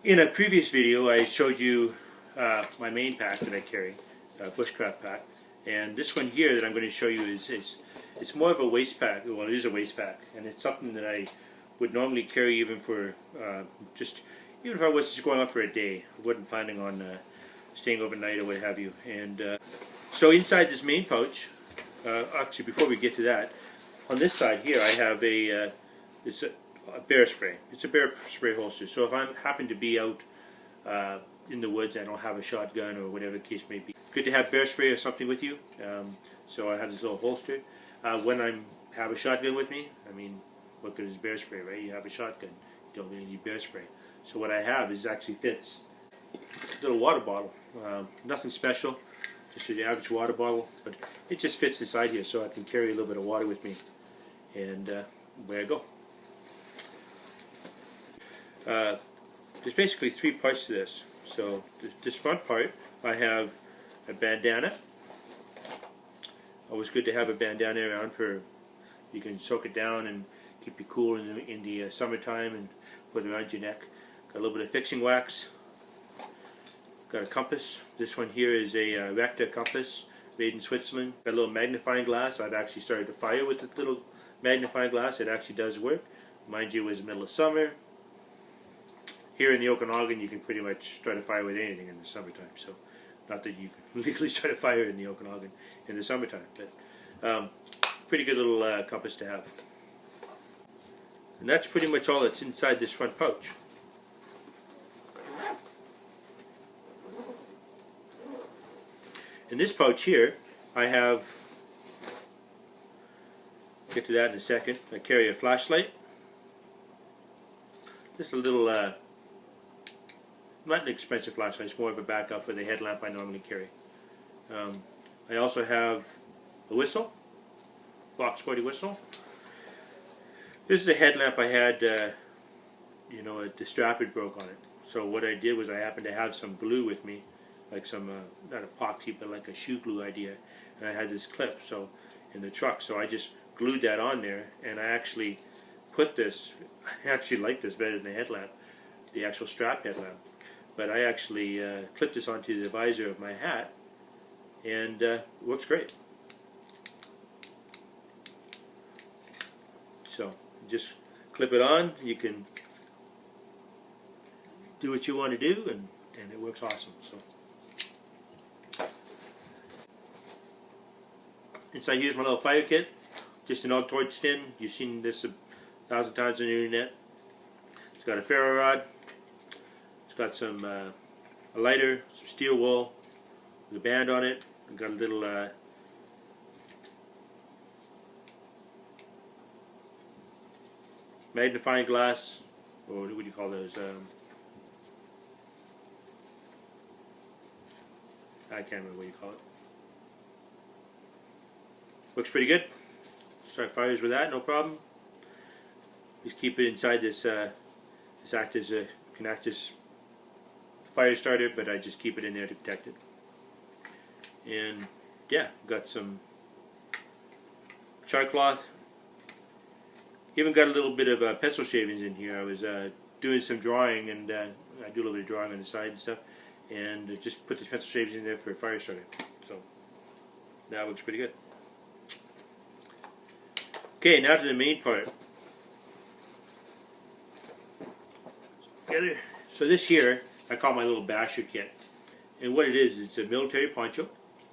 In a previous video, I showed you my main pack that I carry, bushcraft pack, and this one here that I'm going to show you is it's more of a waist pack. Well, it is a waist pack, and it's something that I would normally carry even for even if I was just going out for a day. I wasn't planning on staying overnight or what have you. And so inside this main pouch, actually before we get to that, on this side here I have a bear spray. It's a bear spray holster. So if I happen to be out in the woods, I don't have a shotgun or whatever the case may be. Good to have bear spray or something with you. So I have this little holster. When I have a shotgun with me, I mean, what good is bear spray, right? You have a shotgun, you don't really need bear spray. So what I have is actually fits a little water bottle. Nothing special, just an average water bottle, but it just fits inside here, so I can carry a little bit of water with me. And away I go. There's basically three parts to this. So this front part, I have a bandana. Always good to have a bandana around for, you can soak it down and keep you cool in the summertime and put it around your neck. Got a little bit of fixing wax. Got a compass. This one here is a Recta compass made in Switzerland. Got a little magnifying glass. I've actually started to fire with this little magnifying glass. It actually does work. Mind you, it was the middle of summer. Here in the Okanagan, you can pretty much start a fire with anything in the summertime. So, not that you can legally start a fire in the Okanagan in the summertime, but pretty good little compass to have. And that's pretty much all that's inside this front pouch. In this pouch here, I have, get to that in a second, I carry a flashlight. Just a little, not an expensive flashlight, it's more of a backup for the headlamp I normally carry. I also have a whistle, Fox 40 whistle. This is a headlamp I had, the strap had broke on it. So what I did was I happened to have some glue with me, like some, not epoxy, but like a shoe glue idea. And I had this clip in the truck, so I just glued that on there, and I actually put this, I actually like this better than the headlamp, the actual strap headlamp. But I actually clipped this onto the visor of my hat, and it works great. So just clip it on, you can do what you want to do, and it works awesome. So inside here's my little fire kit, just an Altoid tin. You've seen this 1,000 times on the internet. It's got a ferro rod. It's got some a lighter, some steel wool with a band on it. I've got a little magnifying glass, or what do you call those? I can't remember what you call it. Looks pretty good. Start fires with that, no problem. Just keep it inside this. This can act as fire starter, but I just keep it in there to protect it. And yeah, got some char cloth. Even got a little bit of pencil shavings in here. I was doing some drawing, and I do a little bit of drawing on the side and stuff, and just put this pencil shavings in there for a fire starter. So that looks pretty good. Okay, now to the main part. So this here, I call my little basher kit. And what it is, it's a military poncho.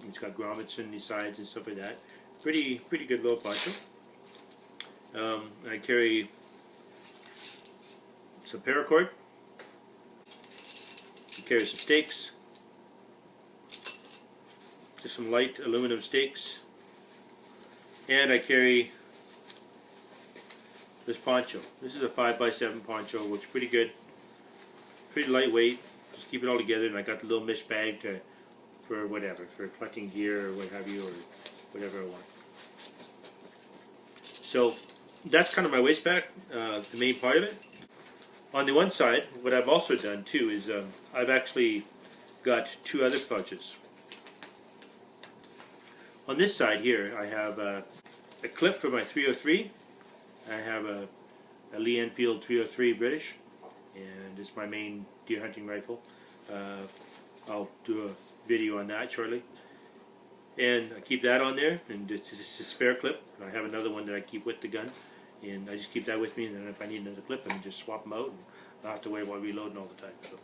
It's got grommets on the sides and stuff like that. Pretty good little poncho. I carry some paracord. I carry some stakes. Just some light aluminum stakes. And I carry this poncho. This is a 5x7 poncho, looks pretty good. Pretty lightweight. Just keep it all together, and I got the little mesh bag for whatever, for collecting gear or what have you, or whatever I want. So that's kind of my waist pack, the main part of it. On the one side, what I've also done too is I've actually got two other pouches. On this side here, I have a clip for my 303. I have a Lee Enfield 303 British, and It's my main deer hunting rifle. I'll do a video on that shortly. And I keep that on there, and it's just a spare clip. And I have another one that I keep with the gun, and I just keep that with me, and then if I need another clip, I can just swap them out and not have to worry about reloading all the time. So,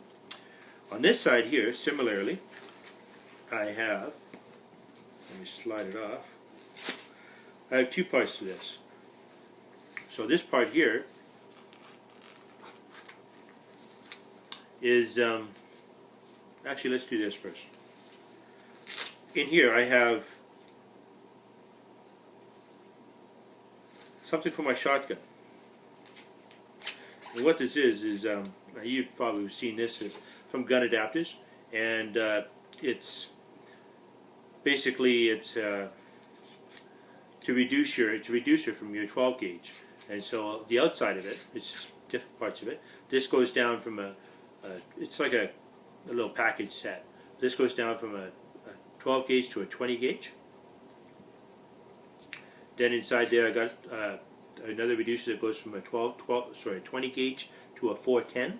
on this side here, similarly, I have, let me slide it off, I have two parts to this. So this part here is, actually let's do this first. In here I have something for my shotgun. And what this is you've probably seen this from Gun Adapters, and it's basically to reduce it's a reducer from your 12 gauge, and so the outside of it, it's different parts of it. This goes down from it's like a little package set. This goes down from a 12 gauge to a 20 gauge. Then inside there I got another reducer that goes from a 20 gauge to a 410.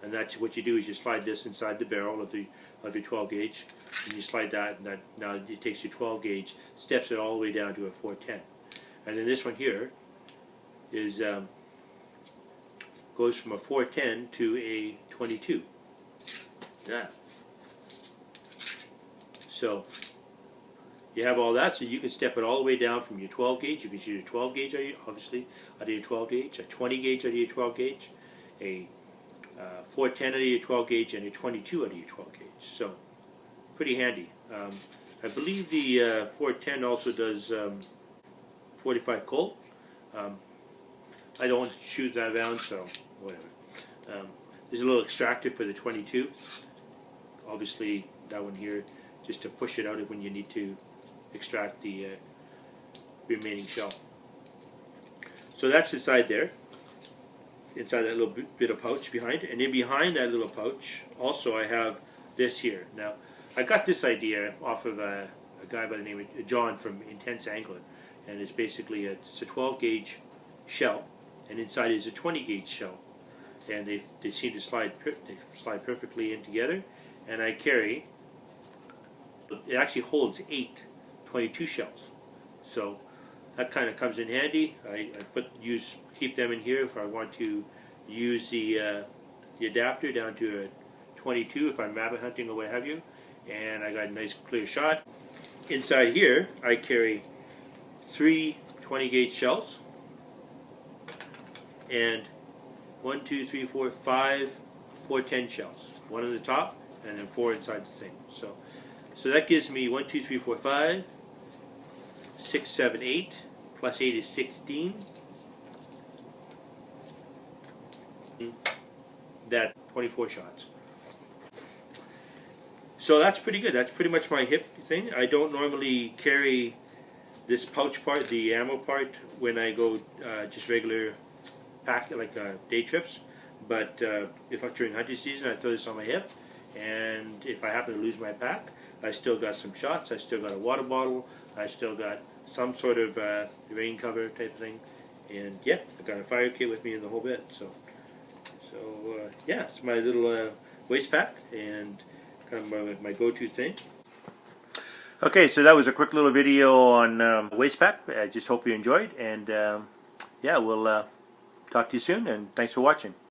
And that's what you do, is you slide this inside the barrel of your 12 gauge, and you slide that, and now it takes your 12 gauge, steps it all the way down to a 410. And then this one here is goes from a 410 to a 22. Yeah. So you have all that, so you can step it all the way down from your 12 gauge. You can shoot your 12 gauge, obviously, out of your 12 gauge, a 20 gauge out of your 12 gauge, a 410 out of your 12 gauge, and a 22 out of your 12 gauge. So pretty handy. I believe the 410 also does 45 Colt. I don't shoot that round, so whatever. There's a little extractor for the 22. Obviously, that one here, just to push it out when you need to extract the remaining shell. So that's inside there, inside that little bit of pouch behind. And then behind that little pouch, also I have this here. Now, I got this idea off of a guy by the name of John from Intense Angler, and it's basically it's a 12 gauge shell, and inside is a 20 gauge shell, and they seem to slide perfectly in together. And I carry, it actually holds 8 22 shells, so that kind of comes in handy. I keep them in here if I want to use the adapter down to a 22 if I'm rabbit hunting or what have you, and I got a nice clear shot. Inside here I carry 3 20 gauge shells, and 1, 2, 3, 4, 5 410 shells, 1 on the top and then 4 inside the thing. So that gives me 1, 2, 3, 4, 5, 6, 7, 8, plus 8 is 16. That 24 shots. So that's pretty good. That's pretty much my hip thing. I don't normally carry this pouch part, the ammo part, when I go just regular pack, like day trips. But if I'm during hunting season, I throw this on my hip, and if I happen to lose my pack, I still got some shots, I still got a water bottle, I still got some sort of rain cover type thing, and yeah, I got a fire kit with me in the whole bit. So yeah, it's my little waist pack, and kind of my go-to thing. Okay, so that was a quick little video on waist pack. I just hope you enjoyed, and yeah, we'll talk to you soon, and thanks for watching.